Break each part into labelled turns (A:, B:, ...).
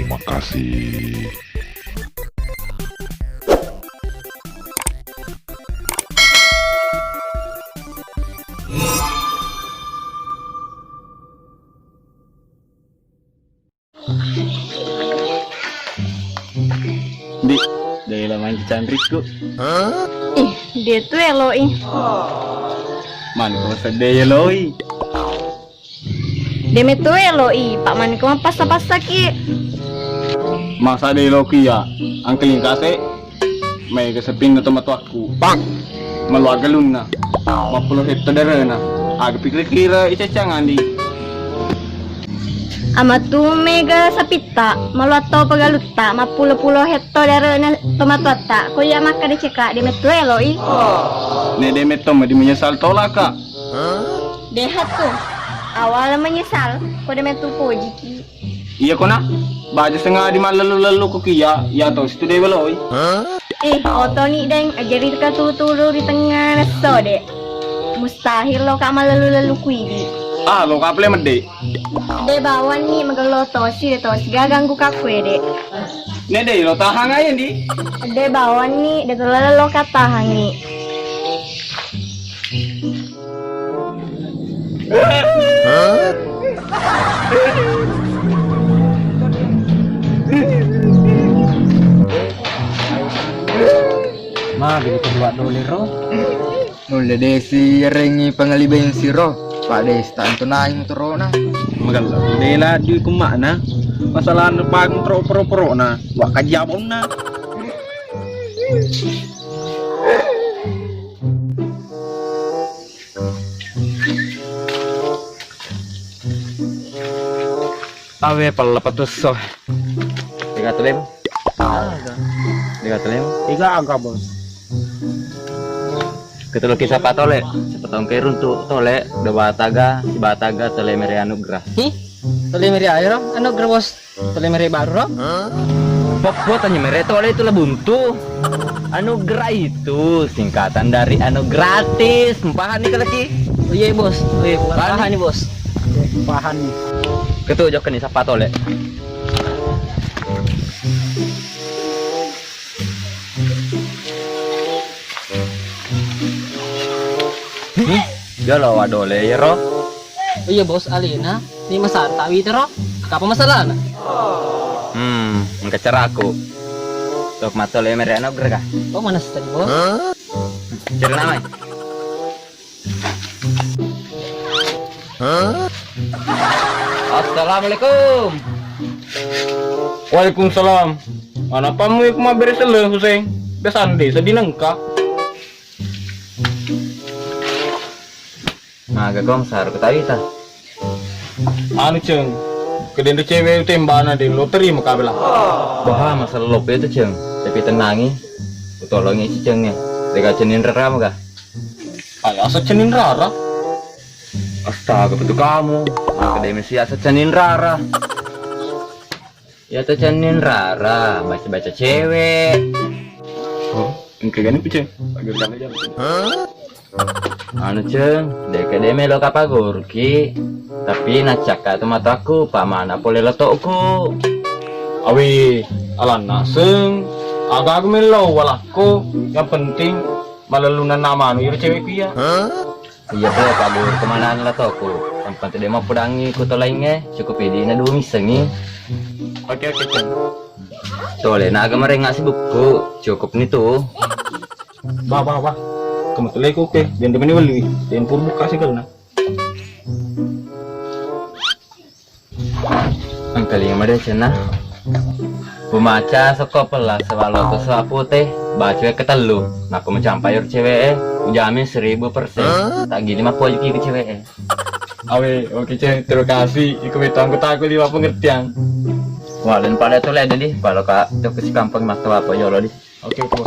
A: Terima kasih.
B: Di, dari lamanya cantikku.
C: Ih, dia tuh Eloi.
B: Mana kau sedih Eloi?
C: Dia tuh Eloi. Pak man kau pasta-pasta ki.
B: Masa ada Eloki ya? Angkelin kase. May kasapin na tomato aku. Bang! Maluaga luna. Mapulo hekto darana. Aga pikir-kira icacangan di.
C: Ama tu mega sapita, maluato pagaluta, mapulo-pulo hetto darana tomatoata. Kuya maka diceka, dia tuh Eloi.
B: Ne demet toma di menyesal tolak kak.
C: Dehat tuh. Awal menyesal, kau dia tuh pojiki.
B: Iya kona. Baca setengah di malam lalu ko kia. Ya tau situ deh Eloi.
C: Oto nih deng, ajari ka turu di tengah naso deh. Mustahil lo kak malalu-lalu kuidi.
B: Ah lo kaple mede.
C: De bawan nih magaloto si gaganggu kakwe deh.
B: Ne deh lo tahan aja di.
C: De bawan nih, de tulala lo katahan nih.
D: Ma, begitu buat dolero.
E: Nulle desi rengi pangalibayan siro. Pak des tanto na yung motorona.
B: Maganda. Dela di kumana. Masalah pang pro na. Wa kajabon na. Awe pala patuso.
D: Tiga telem. Tiga telem.
B: Iga aga bos.
D: Ketelu kisah patole. Sepetong kerun tuh tole. Dua bataga, si bataga tole mere anugerah.
F: Tole meri air anugerah bos. Tole meri baru.
D: Pokok tanya mere tole itu lah buntu. Anugerah itu singkatan dari anu gratis. Mpahan nih kalaki.
F: Oh iya bos. Oh iya bukan
D: Pahan nih bos.
F: pahan nih.
D: Ketujuh nih siapa tole. Ya lo wadole ya ro.
F: Oh iya bos Alina. Ini masalah tawi tero. Apa masalah na?
D: Ngecer aku. Tok matole mere anugerah kah?
F: Oh mana sih tadi bos?
D: Cerita namanya. Assalamualaikum.
B: Waalaikumsalam. Mana pamu iku mah beres le Hussein. Besande sedih nengka.
D: Nah, gagom sar ketawi ta.
B: Anu ceng. Kedende cewek tembana di loteri makabela.
D: Wah, masalah lope itu ceng. Tapi tenangi. Tolongi si cengnya. Tega cenin rara mah kah?
B: Ay asa cenin rara.
D: Astaga, betul kamu. Akademisi asa cenin rara. Ya tuh cenin rara, baca-baca cewek.
B: Oh, engke gani ceng. Panggil aja.
D: Anu ceng, DKDM lo kapagurki. Tapi nacaka tuh mataku, pamana pole lotokku.
B: Awi, alan naseng. Agak melo walako. Yang penting malalunan nama anu ira cewek ya.
D: Iya bro, pagur kemana lotokku. Yang penting dia mau pudangi kuto lainnya, cukup ini na dua misengi.
B: Oke ceng.
D: Tole na agak merengak si buku, cukup nih tuh.
B: Bah. Kamu tuh leko ke, jangan demeni wali, jangan pur buka sih kalna.
D: Angkali yang ada cina. Pemaca sekopelah sewalo tuh sapu teh, baca ketelu. Nah aku mencampai cewek, ujamin 1000%. Tak gini mah poin ke cewek.
B: Awe, oke ceng, terima kasih. Iku betang aku lima pengertian.
D: Wah dan pada tuh ada nih, kalau kak tuh ke si kampung mas tuh apa jolo di.
B: Oke, bos.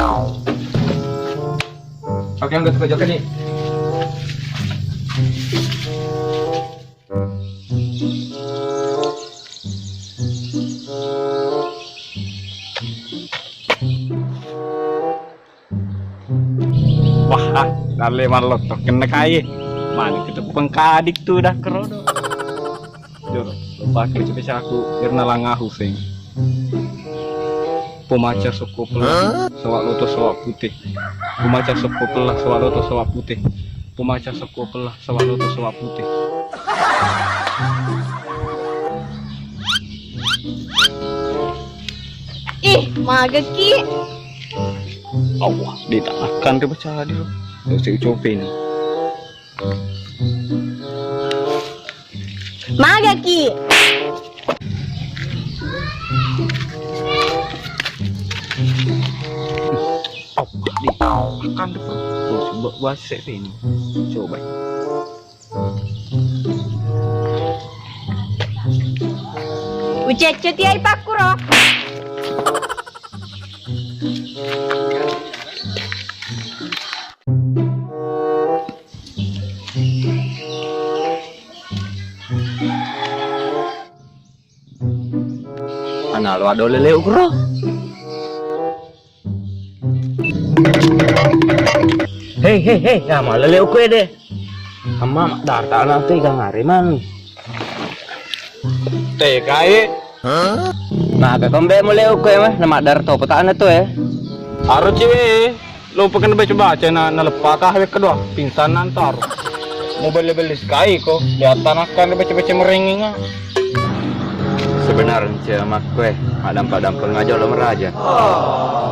B: Oke, yang suka jokan nih. Wah, dale malot kena kaya. Mana kita pengkadik tuh dah kerodo. Jor, lupa kerja aku karena langah Hussein. Pemaca soko pelah sawak loto sawak putih. Pemaca soko pelah sawak loto sawak putih. Pemaca soko pelah sawak loto sawak putih.
C: Ih, maga ki.
B: Allah, dia tak akan dia baca dia. Saya coba ni.
C: Maga ki.
B: Allah, dia tak akan dia. Sebab bahasa ini. Coba.
C: Ucet ti ay pakuro.
D: Ana lo ado lele ukro. Hei, ya malah lele ukwe deh. Amma dar tak nanti kang hariman.
B: Teh kai.
D: Nah, ke kombe mulai ukwe mah nama dar to petaan itu ya.
B: Aro cewek. Lupa kan baca-baca na lepakah wek kedua. Pingsan antar. Mau beli-beli sekali kok. Lihat akan baca-baca merengingnya.
D: Sebenarnya mak kue madam pengajar lo meraja.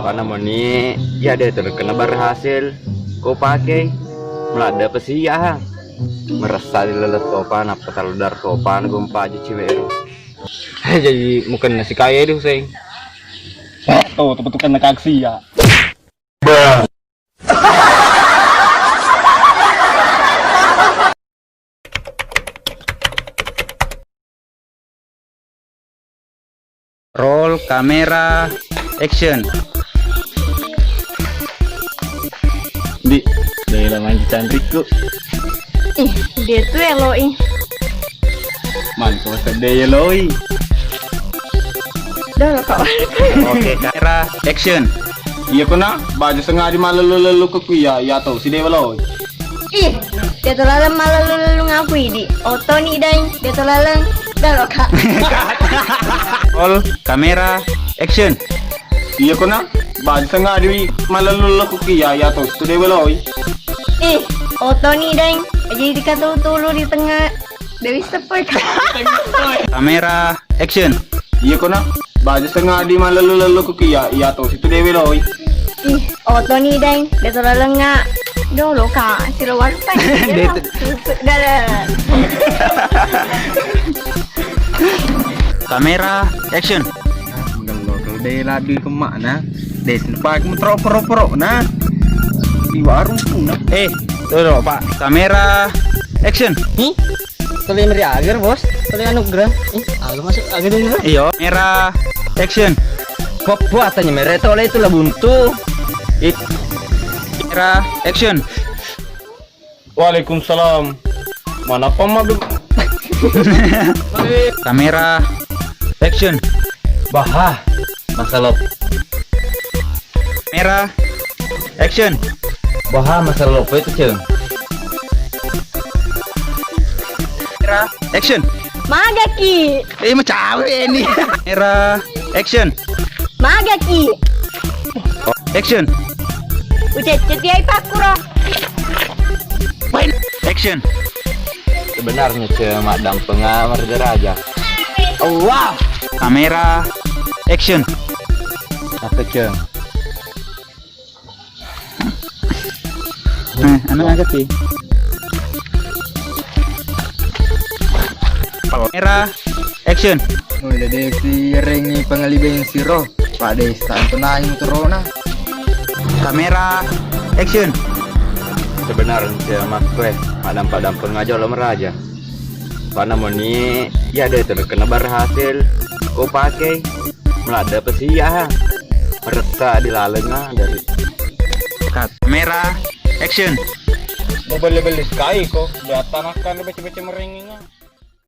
D: Karena mau ni ya deh terkena berhasil. Kau pakai melada pesia. Merasa di lelet topan apa kalau dar topan gumpa aja cewek.
B: Jadi mungkin nasi kaya itu sing. Tuh tepat-tepat nak aksi ya.
A: Roll kamera action.
B: Di, dia main cantikku.
C: Ih, dia tuh eloi.
B: Man, kau sedih loi.
C: Dah lah kawan.
A: Oke, kamera action.
B: Iya kena, baju sengaja malu lalu ke kuya, ya tahu si dewa loi.
C: Ih, dia tuh lalang malu ngakui di. Oto nih dang, dia tuh lalang. Dah lah kak.
A: Roll kamera action.
B: Iya kena, baju sengaja malu lalu ke kuya, ya tahu si dewa loi.
C: Ih, Oto nih dang. Jadi dikata tulu di tengah. Dewi sepoi kak.
A: Kamera action.
B: Iya kena, baju sengaja malu lalu ke kuya, ya tahu si dewa loi.
C: Ih, Oto nih dang. Dia tuh lalang nggak. Dolo kak, sila warpan. Dah lah.
A: Kamera action.
B: Kalau dia lagi kemana? Dia sempat metro-pro nah. Di warung pun nah.
A: Tuh Pak. Kamera action.
F: Ih, kalian meriager bos. Kalian anugerah. Ih, agak masuk agak dulu.
A: Iyo. Kamera action.
D: Kok buatannya mereto oleh itu lah buntu.
A: Kamera action.
B: Waalaikumsalam. Mana pemadu?
A: Kamera action.
D: Bah, masalah
A: Kamera action.
D: masalah apa itu ceng?
A: Kamera action.
C: Maga ki.
A: Macam ini. Kamera action.
C: Maga ki.
A: Action.
C: Ucet ti ay pakuro.
A: Action.
D: Sebenarnya madam pengamar deraja.
A: Wow. Kamera action.
D: Apa ceng?
A: Ano agad sih? Kamera action.
E: Mulai dari si rengi pengaliban siro. Pak Des tak tenang motorona.
A: Kamera action.
D: Sebenarnya mak kue madam pengajar lo meraja. Karena mau ni ya deh terkena berhasil. Kau pakai melada pesia. Merasa di lalengnya dari
A: Kamera action.
B: Mau beli-beli sekali kok. Lihat akan baca-baca merengingnya.